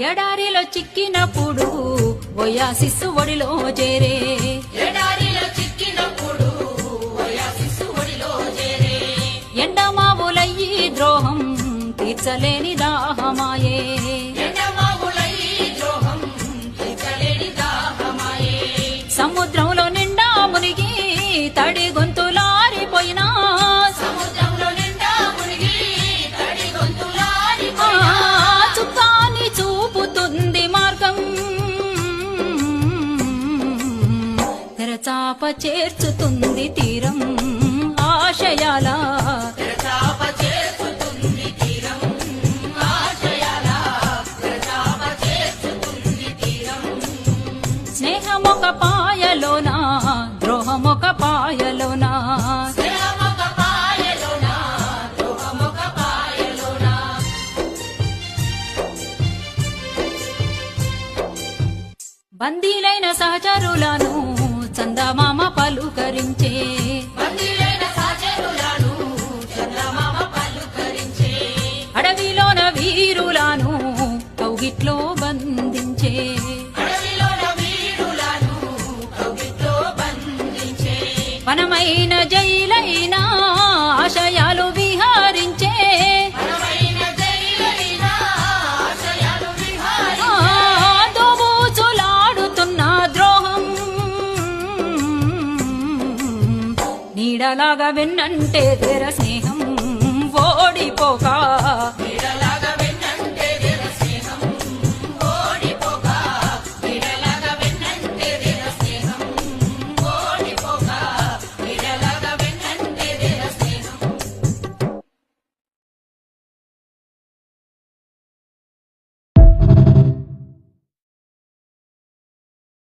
ఎడారిలో చిక్కినప్పుడు ఓయాసిస్సు ఒడిలో చేరే ఎడారిలో చిక్కినప్పుడు ఓయాసిస్సు ఒడిలో చేరే ఎండమావులయ్యి ద్రోహం తీర్చలేని దాహమాయే ఎండమావులయ్యి ద్రోహం తీర్చలేని దాహమాయే సముద్రంలో నిండా మునిగి తడి గొంతులారిపోయినా సముద్రంలో నిండా మునిగి తడి గొంతులారిపోయినా చుక్కాని చూపుతుంది మార్గం తెరచాప చేర్చుతుంది తీరం ఆశయాల తెరచాప చేర్చుతుంది తీరం ఆశయాల తెరచాప చేర్చుతుంది తీరం స్నేహమొక పాయలోనా ద్రోహమొక పాయలోనా స్నేహమొక పాయలోన ద్రోహమొక పాయలోన బందీలైన సహచరులను చందమామ పలుకరించే బందీలైన సహచరులను చందమామ పలుకరించే అడవిలోన వీరులను కౌగిట్లో బంధించే అడవిలోన వీరులను కౌగిట్లో బంధించే వనమైన జైలైన ఆశయాలు విహరించే మనమైన జైలైన ఆశయాలు విహారి దోబూచులాడుతున్న ద్రోహం నీడలాగా వెన్నంటే తెర స్నేహం ఓడిపోక